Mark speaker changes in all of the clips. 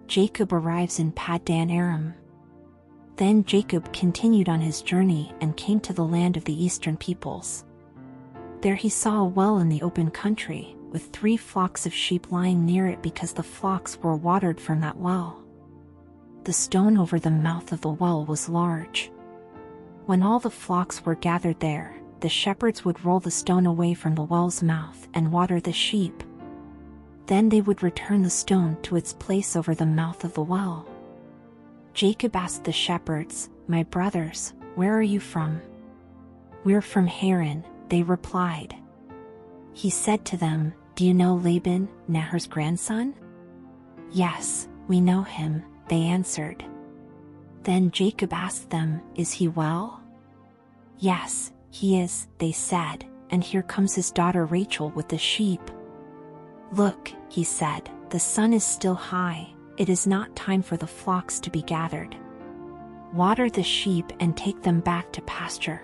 Speaker 1: Jacob arrives in Paddan Aram. Then Jacob continued on his journey and came to the land of the eastern peoples. There he saw a well in the open country, with 3 flocks of sheep lying near it because the flocks were watered from that well. The stone over the mouth of the well was large. When all the flocks were gathered there, the shepherds would roll the stone away from the well's mouth and water the sheep. Then they would return the stone to its place over the mouth of the well. Jacob asked the shepherds, "My brothers, where are you from?" "We're from Haran," they replied. He said to them, "Do you know Laban, Nahor's grandson?" "Yes, we know him," they answered. Then Jacob asked them, "Is he well?" "Yes, he is," they said, "and here comes his daughter Rachel with the sheep." "Look," he said, "the sun is still high, it is not time for the flocks to be gathered. Water the sheep and take them back to pasture."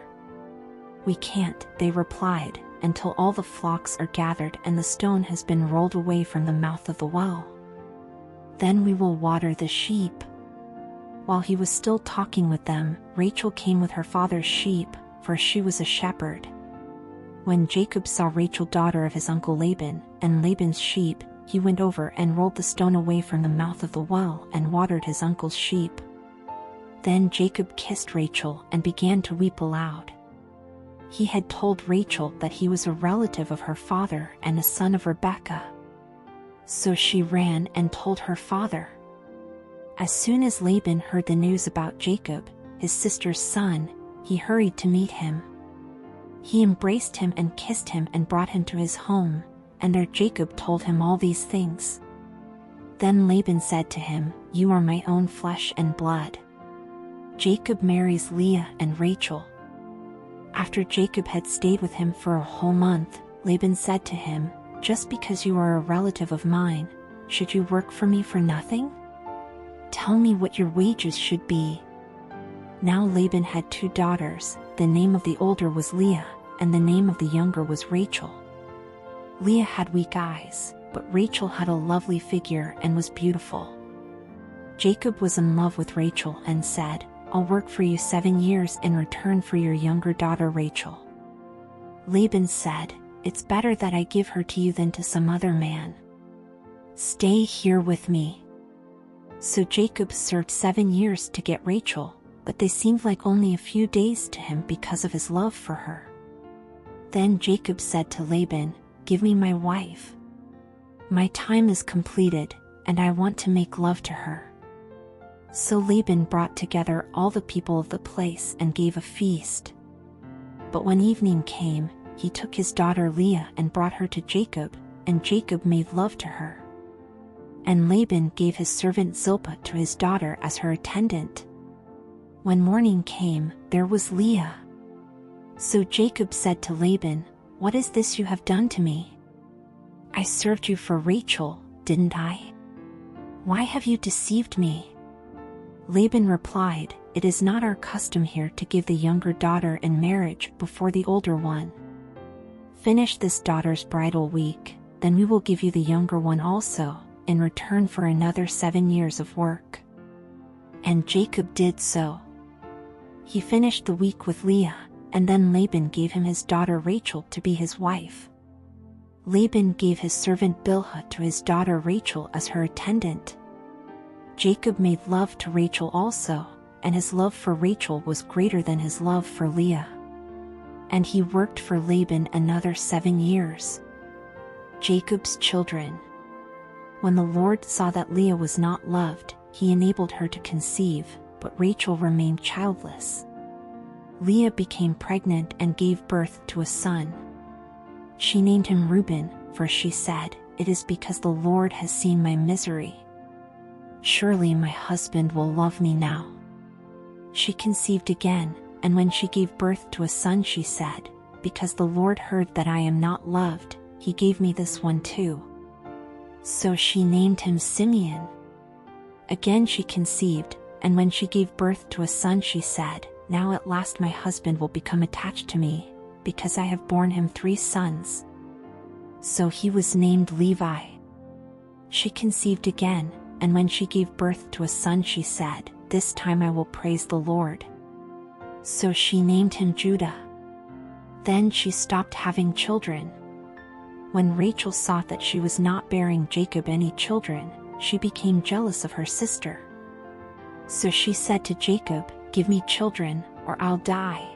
Speaker 1: "We can't," they replied, "until all the flocks are gathered and the stone has been rolled away from the mouth of the well. Then we will water the sheep." While he was still talking with them, Rachel came with her father's sheep, for she was a shepherd. When Jacob saw Rachel, daughter of his uncle Laban, and Laban's sheep, he went over and rolled the stone away from the mouth of the well and watered his uncle's sheep. Then Jacob kissed Rachel and began to weep aloud. He had told Rachel that he was a relative of her father and a son of Rebekah. So she ran and told her father. As soon as Laban heard the news about Jacob, his sister's son, he hurried to meet him. He embraced him and kissed him and brought him to his home, and there Jacob told him all these things. Then Laban said to him, "You are my own flesh and blood." Jacob marries Leah and Rachel. After Jacob had stayed with him for a whole month, Laban said to him, "Just because you are a relative of mine, should you work for me for nothing? Tell me what your wages should be." Now Laban had 2 daughters, the name of the older was Leah, and the name of the younger was Rachel. Leah had weak eyes, but Rachel had a lovely figure and was beautiful. Jacob was in love with Rachel and said, "I'll work for you 7 years in return for your younger daughter Rachel." Laban said, "It's better that I give her to you than to some other man. Stay here with me." So Jacob served 7 years to get Rachel, but they seemed like only a few days to him because of his love for her. Then Jacob said to Laban, "Give me my wife. My time is completed, and I want to make love to her." So Laban brought together all the people of the place and gave a feast. But when evening came, he took his daughter Leah and brought her to Jacob, and Jacob made love to her. And Laban gave his servant Zilpah to his daughter as her attendant. When morning came, there was Leah. So Jacob said to Laban, "What is this you have done to me? I served you for Rachel, didn't I? Why have you deceived me?" Laban replied, "It is not our custom here to give the younger daughter in marriage before the older one. Finish this daughter's bridal week, then we will give you the younger one also, in return for another 7 years of work." And Jacob did so. He finished the week with Leah, and then Laban gave him his daughter Rachel to be his wife. Laban gave his servant Bilhah to his daughter Rachel as her attendant. Jacob made love to Rachel also, and his love for Rachel was greater than his love for Leah. And he worked for Laban another 7 years. Jacob's children. When the Lord saw that Leah was not loved, he enabled her to conceive, but Rachel remained childless. Leah became pregnant and gave birth to a son. She named him Reuben, for she said, "It is because the Lord has seen my misery. Surely my husband will love me now." She conceived again, and when she gave birth to a son she said, "Because the Lord heard that I am not loved, he gave me this one too." So she named him Simeon. Again she conceived, and when she gave birth to a son she said, "Now at last my husband will become attached to me, because I have borne him 3 sons." So he was named Levi. She conceived again, and when she gave birth to a son she said, "This time I will praise the Lord." So she named him Judah. Then she stopped having children. When Rachel saw that she was not bearing Jacob any children, she became jealous of her sister. So she said to Jacob, "Give me children, or I'll die."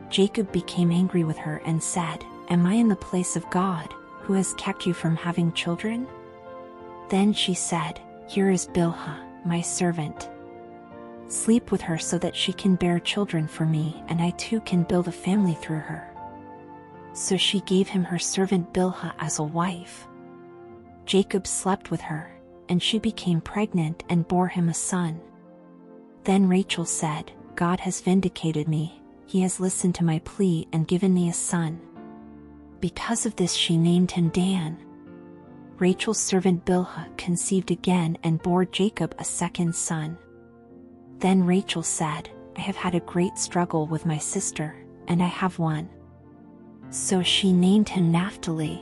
Speaker 1: Jacob became angry with her and said, "Am I in the place of God, who has kept you from having children?" Then she said, "Here is Bilhah, my servant. Sleep with her so that she can bear children for me, and I too can build a family through her." So she gave him her servant Bilhah as a wife. Jacob slept with her, and she became pregnant and bore him a son. Then Rachel said, "God has vindicated me, he has listened to my plea and given me a son." Because of this she named him Dan. Rachel's servant Bilhah conceived again and bore Jacob a second son. Then Rachel said, "I have had a great struggle with my sister, and I have won." So she named him Naphtali.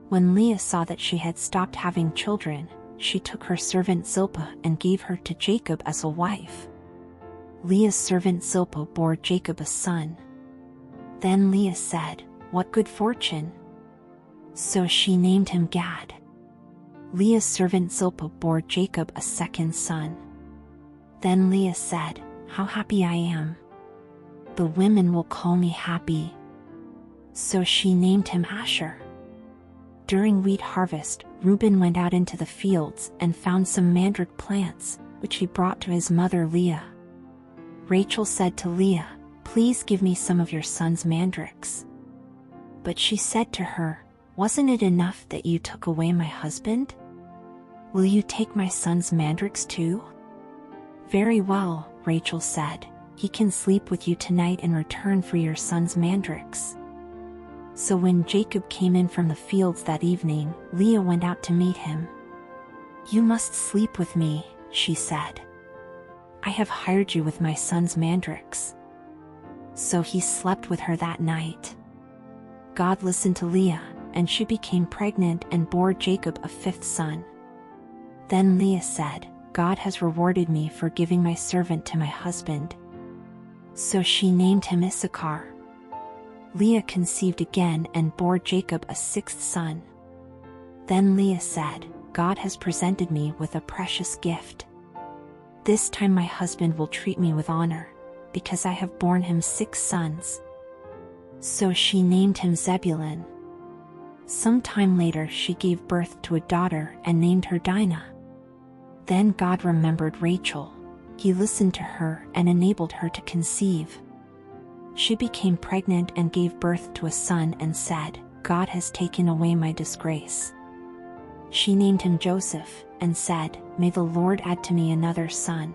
Speaker 1: When Leah saw that she had stopped having children, she took her servant Zilpah and gave her to Jacob as a wife. Leah's servant Zilpah bore Jacob a son. Then Leah said, "What good fortune!" So she named him Gad. Leah's servant Zilpah bore Jacob a second son. Then Leah said, "How happy I am! The women will call me happy." So she named him Asher. During wheat harvest, Reuben went out into the fields and found some mandrake plants, which he brought to his mother Leah. Rachel said to Leah, "Please give me some of your son's mandrakes." But she said to her, "Wasn't it enough that you took away my husband? Will you take my son's mandrakes too?" "Very well," Rachel said, "he can sleep with you tonight in return for your son's mandrakes." So when Jacob came in from the fields that evening, Leah went out to meet him. "You must sleep with me," she said. "I have hired you with my son's mandrakes." So he slept with her that night. God listened to Leah, and she became pregnant and bore Jacob a fifth son. Then Leah said, "God has rewarded me for giving my servant to my husband." So she named him Issachar. Leah conceived again and bore Jacob a sixth son. Then Leah said, "God has presented me with a precious gift. This time my husband will treat me with honor, because I have borne him 6 sons." So she named him Zebulun. Some time later she gave birth to a daughter and named her Dinah. Then God remembered Rachel. He listened to her and enabled her to conceive. She became pregnant and gave birth to a son and said, "God has taken away my disgrace." She named him Joseph and said, "May the Lord add to me another son."